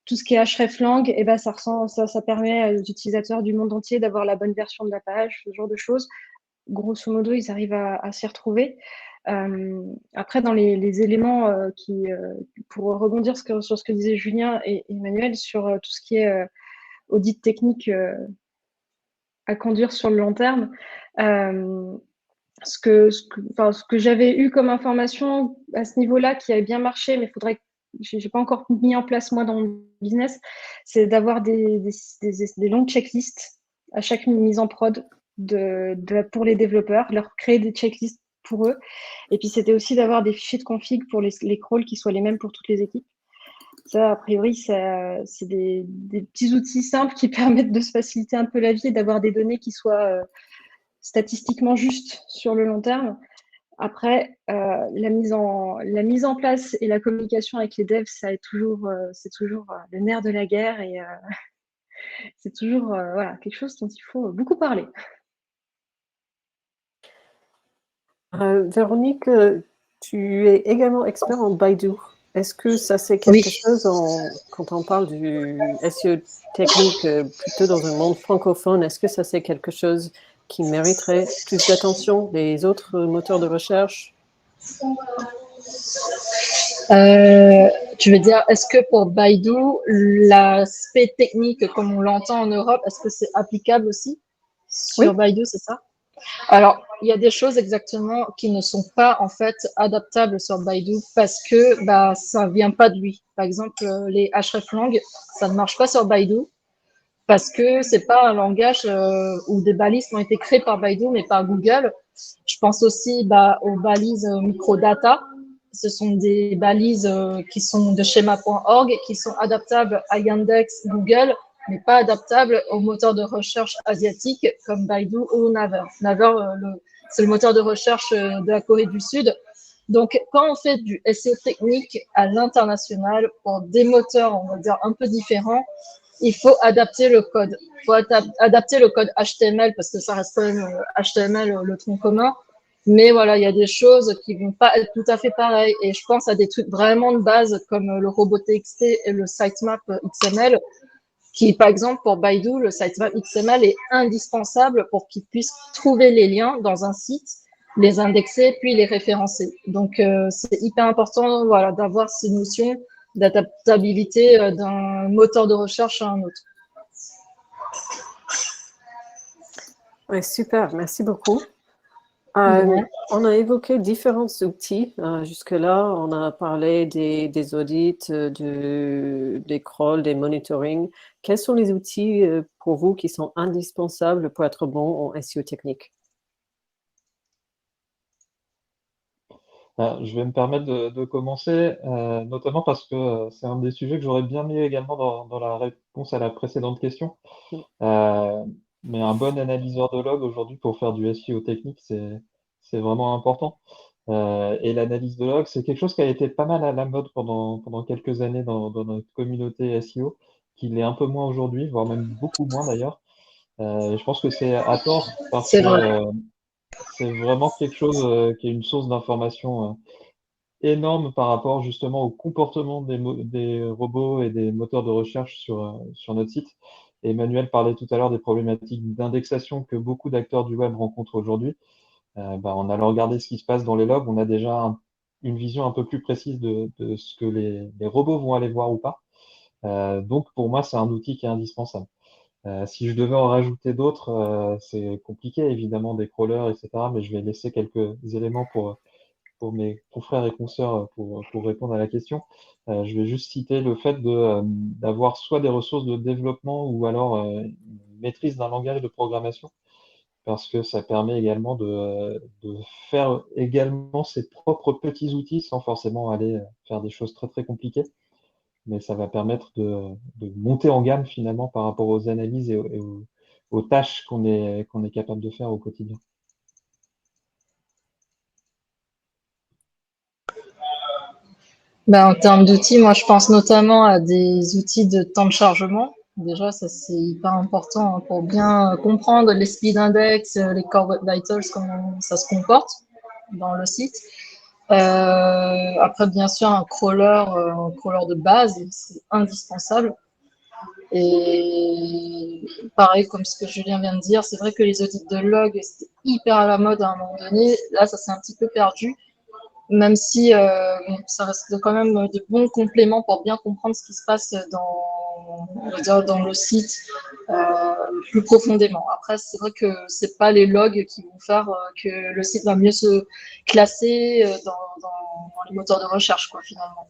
Tout ce qui est hreflang, eh ben, ça permet aux utilisateurs du monde entier d'avoir la bonne version de la page, ce genre de choses. Grosso modo, ils arrivent à s'y retrouver. Après, dans les éléments pour rebondir sur ce que disait Julien et Emmanuel, sur tout ce qui est audit technique à conduire sur le long terme, ce que j'avais eu comme information à ce niveau-là qui avait bien marché, mais j'ai pas encore mis en place moi dans mon business, c'est d'avoir des longues checklists à chaque mise en prod pour les développeurs, leur créer des checklists pour eux. Et puis c'était aussi d'avoir des fichiers de config pour les crawls qui soient les mêmes pour toutes les équipes. Ça, a priori, c'est des petits outils simples qui permettent de se faciliter un peu la vie et d'avoir des données qui soient statistiquement justes sur le long terme. Après, la mise en place et la communication avec les devs, c'est toujours le nerf de la guerre et c'est toujours voilà, quelque chose dont il faut beaucoup parler. Véronique, tu es également expert en Baidu. Est-ce que ça c'est quelque chose, quand on parle du SEO technique plutôt dans un monde francophone, est-ce que ça c'est quelque chose qui mériterait plus d'attention des autres moteurs de recherche? Tu veux dire, est-ce que pour Baidu, l'aspect technique comme on l'entend en Europe, est-ce que c'est applicable aussi sur Baidu, c'est ça? Alors, il y a des choses exactement qui ne sont pas en fait adaptables sur Baidu parce que ça vient pas de lui. Par exemple, les hreflang, ça ne marche pas sur Baidu parce que c'est pas un langage où des balises ont été créées par Baidu mais par Google. Je pense aussi aux balises microdata. Ce sont des balises qui sont de schema.org qui sont adaptables à Yandex, Google, mais pas adaptables aux moteurs de recherche asiatiques comme Baidu ou Naver. Naver, c'est le moteur de recherche de la Corée du Sud. Donc, quand on fait du SEO technique à l'international pour des moteurs, on va dire, un peu différents, il faut adapter le code. Il faut adapter le code HTML parce que ça reste quand même HTML, le tronc commun. Mais voilà, il y a des choses qui vont pas être tout à fait pareilles. Et je pense à des trucs vraiment de base comme le robot TXT et le sitemap XML qui, par exemple, pour Baidu, le sitemap XML est indispensable pour qu'ils puissent trouver les liens dans un site, les indexer, puis les référencer. Donc, c'est hyper important, voilà, d'avoir ces notions d'adaptabilité d'un moteur de recherche à un autre. Ouais, super, merci beaucoup. Ouais. On a évoqué différents outils. Jusque-là, on a parlé des audits, des crawls, des monitoring. Quels sont les outils pour vous qui sont indispensables pour être bon en SEO technique? Je vais me permettre de commencer, notamment parce que c'est un des sujets que j'aurais bien mis également dans la réponse à la précédente question. Euh, mais un bon analyseur de log aujourd'hui pour faire du SEO technique, c'est vraiment important. Et l'analyse de log, c'est quelque chose qui a été pas mal à la mode pendant quelques années dans notre communauté SEO, qui l'est un peu moins aujourd'hui, voire même beaucoup moins d'ailleurs. Et je pense que c'est à tort parce C'est que vrai. c'est vraiment quelque chose qui est une source d'information énorme par rapport justement au comportement des robots et des moteurs de recherche sur notre site. Et Emmanuel parlait tout à l'heure des problématiques d'indexation que beaucoup d'acteurs du web rencontrent aujourd'hui. En allant regarder ce qui se passe dans les logs, on a déjà une vision un peu plus précise de ce que les robots vont aller voir ou pas. Donc pour moi, c'est un outil qui est indispensable. Si je devais en rajouter d'autres, c'est compliqué évidemment, des crawlers, etc. Mais je vais laisser quelques éléments pour mes confrères et consoeurs pour répondre à la question. Je vais juste citer le fait d'avoir soit des ressources de développement ou alors une maîtrise d'un langage de programmation, parce que ça permet également de faire également ses propres petits outils sans forcément aller faire des choses très très compliquées. Mais ça va permettre de monter en gamme finalement par rapport aux analyses aux tâches qu'on est capable de faire au quotidien. En termes d'outils, moi, je pense notamment à des outils de temps de chargement. Déjà, ça, c'est hyper important pour bien comprendre les speed index, les core web vitals, comment ça se comporte dans le site. Après, bien sûr, un crawler de base, c'est indispensable. Et pareil, comme ce que Julien vient de dire, c'est vrai que les audits de log, c'était hyper à la mode à un moment donné. Là, ça s'est un petit peu perdu, même si ça reste quand même de bons compléments pour bien comprendre ce qui se passe on va dire, dans le site plus profondément. Après, c'est vrai que c'est pas les logs qui vont faire que le site va mieux se classer dans les moteurs de recherche, quoi, finalement.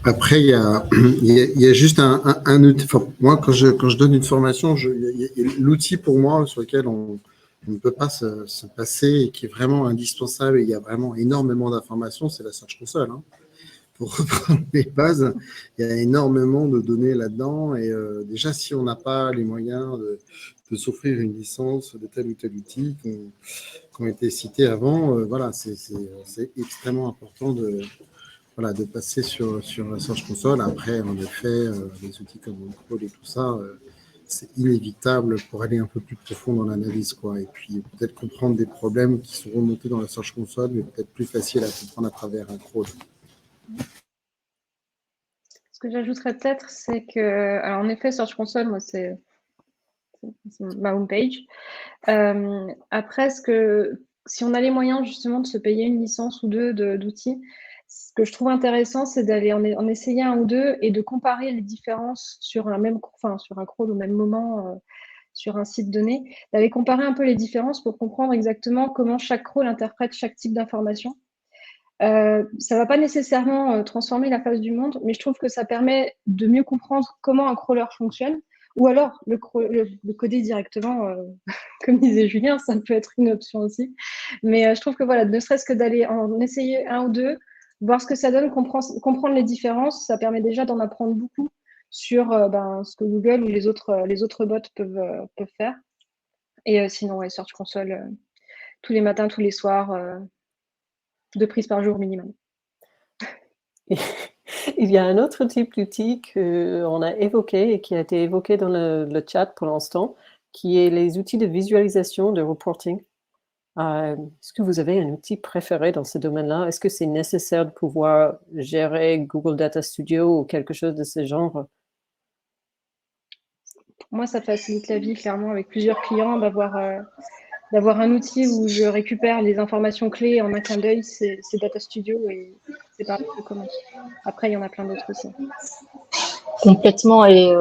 Après, il y a juste un outil. Enfin, moi, quand je donne une formation, l'outil pour moi sur lequel on ne peut pas se passer et qui est vraiment indispensable, et il y a vraiment énormément d'informations, c'est la Search Console. Hein. Pour reprendre les bases, il y a énormément de données là-dedans. Et déjà, si on n'a pas les moyens de s'offrir une licence de tel ou tel outil qui ont été cités avant, voilà, c'est extrêmement important de passer sur la Search Console. Après, en effet, des outils comme OneCrawl et tout ça, c'est inévitable pour aller un peu plus profond dans l'analyse, quoi. Et puis, peut-être comprendre des problèmes qui sont remontés dans la Search Console, mais peut-être plus facile à comprendre à travers un crawl. Ce que j'ajouterais peut-être, c'est que, alors en effet, Search Console, moi, c'est ma homepage. Après, si on a les moyens justement de se payer une licence ou deux d'outils, ce que je trouve intéressant, c'est d'aller en essayer un ou deux et de comparer les différences sur sur un crawl au même moment, sur un site donné, d'aller comparer un peu les différences pour comprendre exactement comment chaque crawl interprète chaque type d'information. Ça va pas nécessairement transformer la face du monde, mais je trouve que ça permet de mieux comprendre comment un crawler fonctionne, ou alors le coder directement, comme disait Julien, ça peut être une option aussi. Mais je trouve que voilà, ne serait-ce que d'aller en essayer un ou deux, voir ce que ça donne, comprendre les différences, ça permet déjà d'en apprendre beaucoup sur ce que Google ou les autres bots peuvent faire. Et sinon, ouais, Search Console, tous les matins, tous les soirs, 2 prises par jour minimum. Il y a un autre type d'outil qu'on a évoqué et qui a été évoqué dans le chat pour l'instant, qui est les outils de visualisation, de reporting. Est-ce que vous avez un outil préféré dans ce domaine-là? Est-ce que c'est nécessaire de pouvoir gérer Google Data Studio ou quelque chose de ce genre? Pour moi, ça facilite la vie, clairement, avec plusieurs clients, d'avoir un outil où je récupère les informations clés en un clin d'œil, c'est Data Studio et c'est pas peu commun. Après, il y en a plein d'autres aussi. Complètement. Et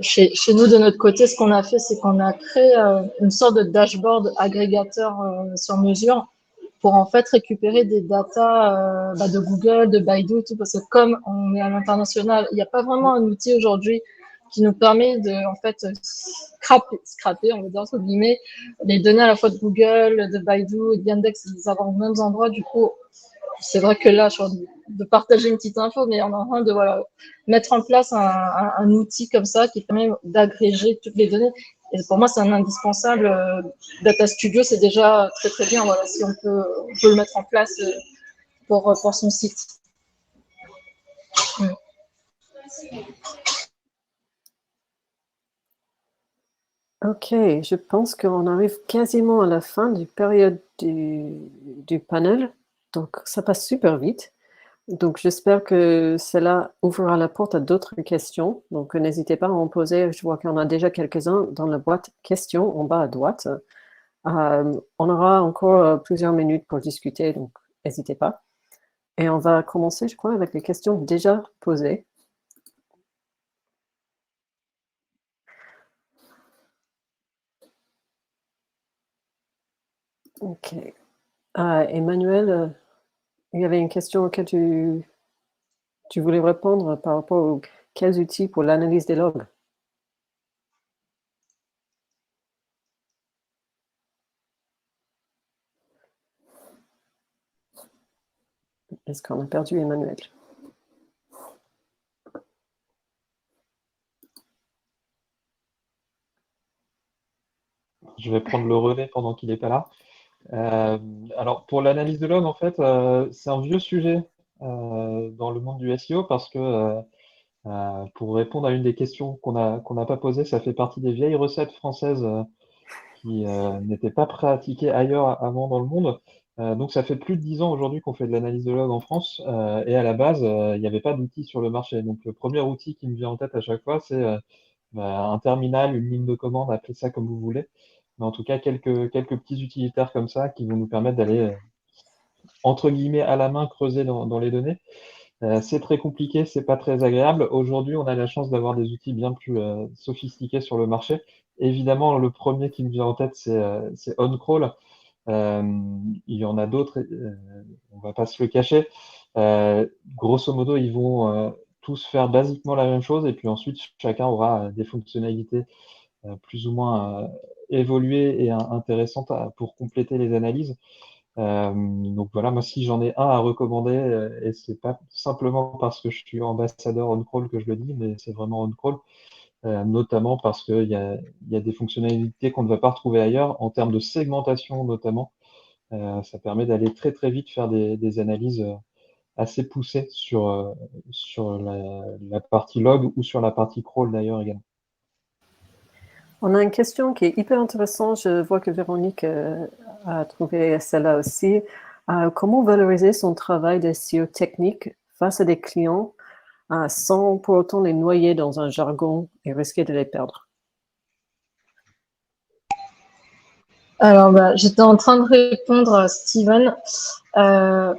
chez nous, de notre côté, ce qu'on a fait, c'est qu'on a créé une sorte de dashboard agrégateur sur mesure pour en fait récupérer des datas de Google, de Baidu, tout, parce que comme on est à l'international, il n'y a pas vraiment un outil aujourd'hui qui nous permet de en fait scraper, on va dire entre guillemets, les données à la fois de Google, de Baidu et de Yandex, les avoir aux mêmes endroits. Du coup, c'est vrai que là, je suis de partager une petite info, mais on est en train de mettre en place un outil comme ça qui permet d'agréger toutes les données. Et pour moi, c'est un indispensable. Data Studio, c'est déjà très très bien. Voilà, si on peut le mettre en place pour son site. Ok, je pense qu'on arrive quasiment à la fin du période du panel, donc ça passe super vite. Donc j'espère que cela ouvrira la porte à d'autres questions. Donc n'hésitez pas à en poser. Je vois qu'il y en a déjà quelques-uns dans la boîte questions en bas à droite. On aura encore plusieurs minutes pour discuter, donc n'hésitez pas. Et on va commencer, je crois, avec les questions déjà posées. Ok. Emmanuel, il y avait une question auquel tu voulais répondre par rapport aux quels outils pour l'analyse des logs. Est-ce qu'on a perdu Emmanuel? Je vais prendre le relais pendant qu'il n'est pas là. Alors, pour l'analyse de log, en fait, c'est un vieux sujet dans le monde du SEO parce que pour répondre à une des questions qu'on n'a pas posées, ça fait partie des vieilles recettes françaises qui n'étaient pas pratiquées ailleurs avant dans le monde. Donc, ça fait plus de 10 ans aujourd'hui qu'on fait de l'analyse de log en France et à la base, il n'y avait pas d'outil sur le marché. Donc, le premier outil qui me vient en tête à chaque fois, c'est un terminal, une ligne de commande, appelez ça comme vous voulez. Mais en tout cas, quelques petits utilitaires comme ça qui vont nous permettre d'aller, entre guillemets, à la main creuser dans les données. C'est très compliqué, c'est pas très agréable. Aujourd'hui, on a la chance d'avoir des outils bien plus sophistiqués sur le marché. Évidemment, le premier qui me vient en tête, c'est OnCrawl. Il y en a d'autres, on va pas se le cacher. Grosso modo, ils vont tous faire basiquement la même chose et puis ensuite, chacun aura des fonctionnalités plus ou moins évoluées et intéressantes pour compléter les analyses. Donc voilà, moi si j'en ai un à recommander, et c'est pas simplement parce que je suis ambassadeur OnCrawl que je le dis, mais c'est vraiment OnCrawl, notamment parce il y a des fonctionnalités qu'on ne va pas retrouver ailleurs, en termes de segmentation notamment. Ça permet d'aller très très vite faire des analyses assez poussées sur la partie log ou sur la partie crawl d'ailleurs également. On a une question qui est hyper intéressante. Je vois que Véronique a trouvé celle-là aussi. Comment valoriser son travail de SEO technique face à des clients sans pour autant les noyer dans un jargon et risquer de les perdre? Alors, j'étais en train de répondre à Steven.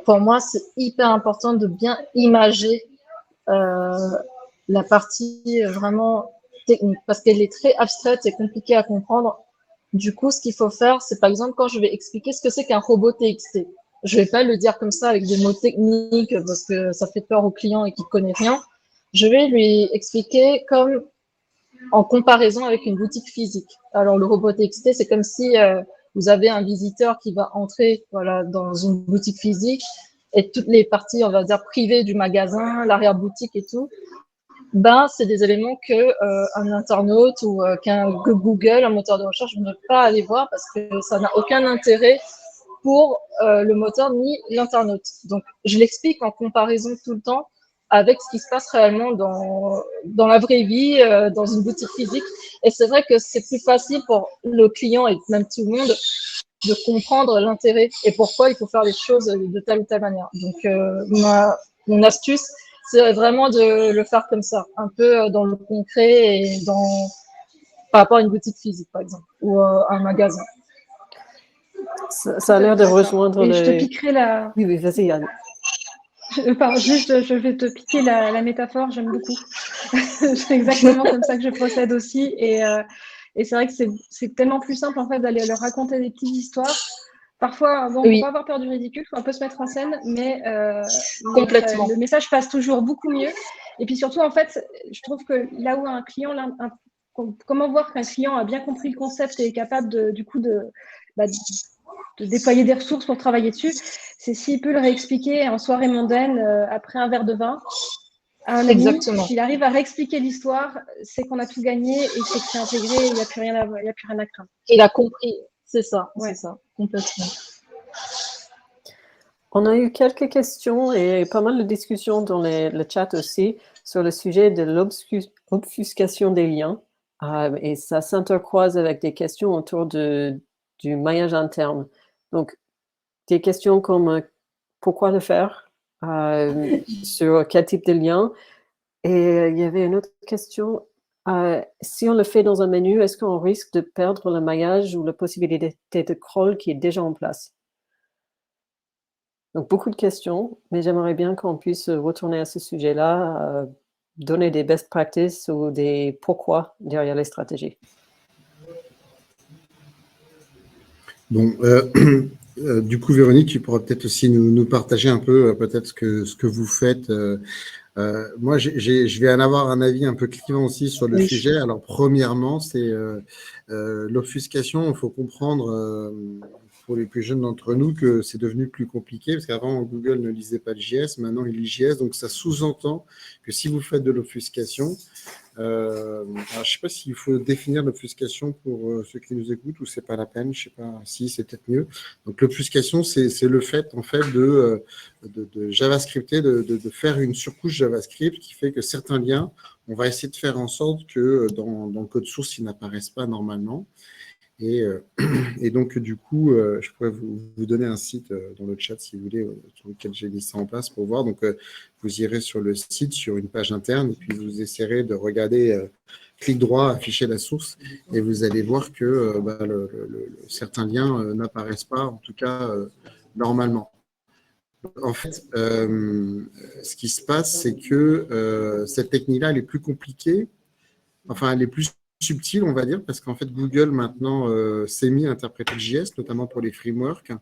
Pour moi, c'est hyper important de bien imager la partie vraiment technique parce qu'elle est très abstraite et compliquée à comprendre. Du coup, ce qu'il faut faire, c'est par exemple quand je vais expliquer ce que c'est qu'un robot TXT. Je vais pas le dire comme ça avec des mots techniques parce que ça fait peur au client et qu'il connaît rien. Je vais lui expliquer comme en comparaison avec une boutique physique. Alors, le robot TXT, c'est comme si vous avez un visiteur qui va entrer dans une boutique physique et toutes les parties, on va dire, privées du magasin, l'arrière-boutique et tout, c'est des éléments que un internaute ou qu'un Google, un moteur de recherche, ne peut pas aller voir parce que ça n'a aucun intérêt pour le moteur ni l'internaute. Donc, je l'explique en comparaison tout le temps avec ce qui se passe réellement dans la vraie vie, dans une boutique physique. Et c'est vrai que c'est plus facile pour le client et même tout le monde de comprendre l'intérêt et pourquoi il faut faire les choses de telle ou telle manière. Donc, mon astuce, c'est vraiment de le faire comme ça, un peu dans le concret et par rapport à une boutique physique, par exemple, ou un magasin. Ça a l'air de rejoindre et je te piquerai la... Oui, vas-y, Yann. Pardon, juste, je vais te piquer la métaphore, j'aime beaucoup. c'est exactement comme ça que je procède aussi. Et c'est vrai que c'est tellement plus simple en fait d'aller leur raconter des petites histoires. Parfois, bon, faut Oui, pas avoir peur du ridicule, faut un peu se mettre en scène, mais complètement. le message passe toujours beaucoup mieux. Et puis surtout, en fait, je trouve que là où un client, comment voir qu'un client a bien compris le concept et est capable bah, de déployer des ressources pour travailler dessus, c'est s'il peut le réexpliquer en soirée mondaine après un verre de vin à un ami, Exactement. s'il arrive à réexpliquer l'histoire, c'est qu'on a tout gagné et c'est que c'est intégré, il n'y a plus rien il y a plus rien à craindre. Il a compris. C'est ça, Ouais. c'est ça, complètement. On a eu quelques questions et pas mal de discussions dans le chat aussi sur le sujet de l'obfuscation des liens. Et ça s'intercroise avec des questions autour du maillage interne. Donc, des questions comme pourquoi le faire, sur quel type de lien. Et il y avait une autre question, si on le fait dans un menu, est-ce qu'on risque de perdre le maillage ou la possibilité de crawl qui est déjà en place? Donc beaucoup de questions, mais j'aimerais bien qu'on puisse retourner à ce sujet-là, donner des best practices ou des pourquoi derrière les stratégies. Bon, du coup, Véronique, tu pourras peut-être aussi nous partager un peu peut-être ce que vous faites. Moi, je vais en avoir un avis un peu clivant aussi sur le sujet. Alors, premièrement, c'est l'obfuscation. Il faut comprendre, pour les plus jeunes d'entre nous, que c'est devenu plus compliqué, parce qu'avant, Google ne lisait pas le JS, maintenant, il lit JS. Donc, ça sous-entend que si vous faites de l'obfuscation, alors, je ne sais pas s'il faut définir l'obfuscation pour ceux qui nous écoutent ou c'est pas la peine. Je ne sais pas si c'est peut-être mieux. Donc, l'obfuscation, c'est le fait, en fait, de JavaScripter, de faire une surcouche JavaScript qui fait que certains liens, on va essayer de faire en sorte que dans le code source, ils n'apparaissent pas normalement. Et donc, du coup, je pourrais vous donner un site dans le chat, si vous voulez, sur lequel j'ai mis ça en place pour voir. Donc, vous irez sur le site, sur une page interne, et puis vous essayerez de regarder, clic droit, afficher la source, et vous allez voir que certains liens n'apparaissent pas, en tout cas, normalement. En fait, ce qui se passe, c'est que cette technique-là, elle est plus compliquée, enfin, elle est plus subtile, on va dire, parce qu'en fait, Google, maintenant, s'est mis à interpréter le JS, notamment pour les frameworks.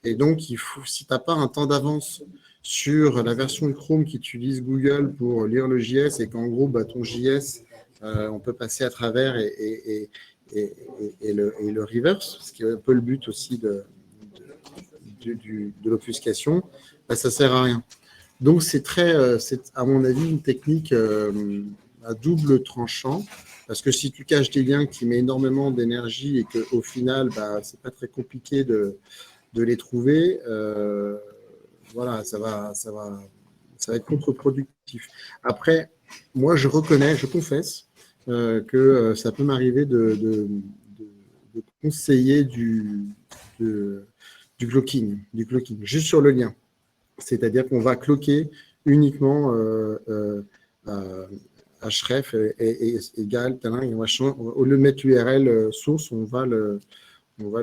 Et donc, si tu n'as pas un temps d'avance sur la version de Chrome qui utilise Google pour lire le JS et qu'en gros, ton JS, on peut passer à travers et le reverse, ce qui est un peu le but aussi de l'obfuscation, ça ne sert à rien. Donc, c'est à mon avis, une technique à double tranchant, parce que si tu caches des liens qui mettent énormément d'énergie et qu'au final, c'est pas très compliqué de les trouver, voilà, ça va être contre-productif. Après, moi, je confesse que ça peut m'arriver de conseiller du cloaking, juste sur le lien. C'est-à-dire qu'on va cloquer uniquement href égale, au lieu de mettre l'URL source, on va le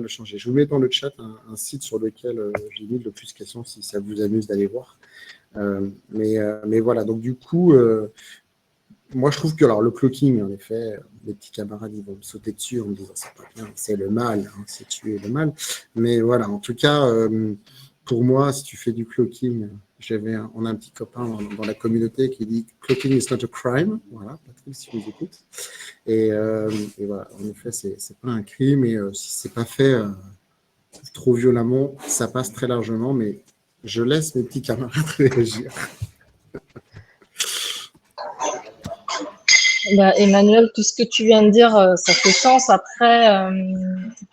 changer. Je vous mets dans le chat un site sur lequel j'ai mis de l'obfuscation, si ça vous amuse d'aller voir. Mais voilà, donc du coup, moi je trouve que alors, le cloaking, en effet, les petits camarades ils vont me sauter dessus en me disant c'est pas bien, c'est le mal, hein, c'est tuer le mal. Mais voilà, en tout cas, pour moi, si tu fais du cloaking, on a un petit copain dans la communauté qui dit cloaking is not a crime. Voilà, Patrick, si vous écoutez. Et voilà, en effet, c'est pas un crime. Et si c'est pas fait trop violemment, ça passe très largement. Mais je laisse mes petits camarades réagir. Emmanuel, tout ce que tu viens de dire, ça fait sens. Après,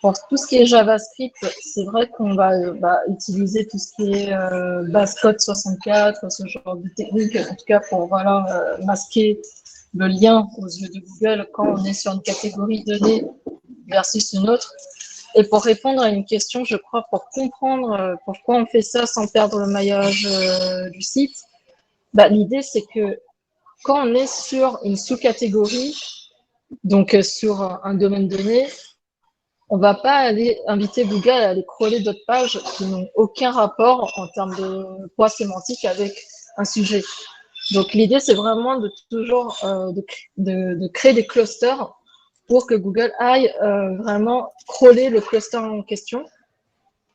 pour tout ce qui est JavaScript, c'est vrai qu'on va utiliser tout ce qui est base code 64, ce genre de technique, en tout cas pour masquer le lien aux yeux de Google quand on est sur une catégorie donnée versus une autre. Et pour répondre à une question, je crois, pour comprendre pourquoi on fait ça sans perdre le maillage du site, l'idée c'est que quand on est sur une sous-catégorie, donc sur un domaine donné, on ne va pas aller inviter Google à aller crawler d'autres pages qui n'ont aucun rapport en termes de poids sémantique avec un sujet. Donc, l'idée, c'est vraiment de toujours de créer des clusters pour que Google aille vraiment crawler le cluster en question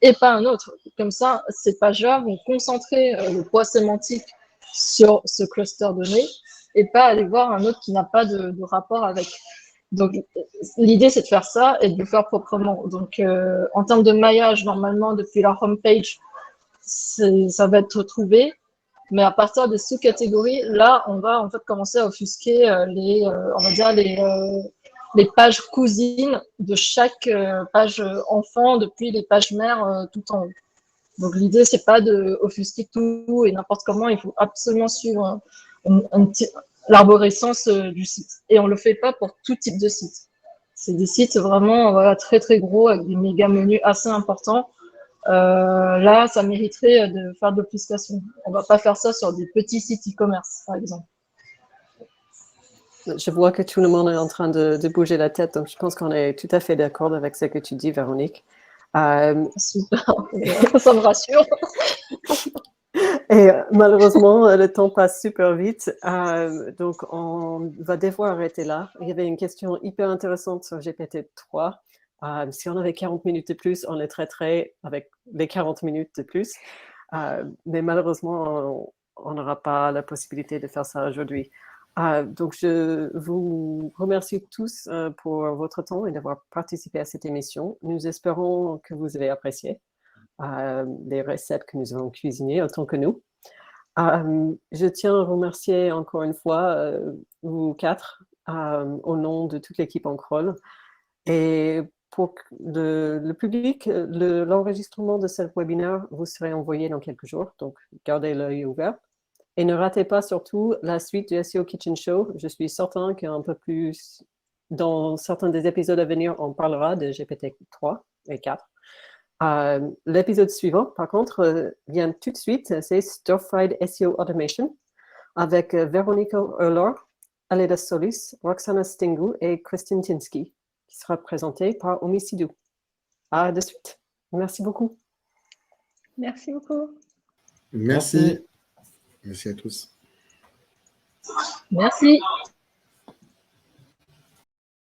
et pas un autre. Comme ça, ces pages-là vont concentrer le poids sémantique sur ce cluster donné et pas aller voir un autre qui n'a pas de rapport avec. Donc, l'idée, c'est de faire ça et de le faire proprement. Donc, en termes de maillage, normalement, depuis la homepage, ça va être retrouvé. Mais à partir des sous-catégories, là, on va en fait commencer à offusquer on va dire les pages cousines de chaque page enfant depuis les pages mères tout en haut. Donc l'idée, c'est pas de offusquer tout et n'importe comment. Il faut absolument suivre l'arborescence du site. Et on le fait pas pour tout type de site. C'est des sites vraiment voilà, très très gros avec des méga menus assez importants. Là, ça mériterait de faire de l'obfuscation. On va pas faire ça sur des petits sites e-commerce, par exemple. Je vois que tout le monde est en train de bouger la tête, donc je pense qu'on est tout à fait d'accord avec ce que tu dis, Véronique. Super, ça me rassure. Et malheureusement, le temps passe super vite, donc on va devoir arrêter là. Il y avait une question hyper intéressante sur GPT-3. Si on avait 40 minutes de plus, on les traiterait avec les 40 minutes de plus. Mais malheureusement, on n'aura pas la possibilité de faire ça aujourd'hui. Donc, je vous remercie tous pour votre temps et d'avoir participé à cette émission. Nous espérons que vous avez apprécié les recettes que nous avons cuisinées autant que nous. Je tiens à remercier encore une fois vous quatre au nom de toute l'équipe en crawl. Et pour le public, l'enregistrement de ce webinaire vous sera envoyé dans quelques jours, donc gardez l'œil ouvert. Et ne ratez pas surtout la suite du SEO Kitchen Show. Je suis certain qu'un peu plus, dans certains des épisodes à venir, on parlera de GPT-3 et 4. L'épisode suivant, par contre, vient tout de suite, c'est Stir-Fried SEO Automation avec Veronica Erler, Aleda Solis, Roxana Stingu et Christine Tinsky, qui sera présenté par Omi Sidou. À de suite. Merci beaucoup. Merci beaucoup. Merci. Merci à tous. Merci.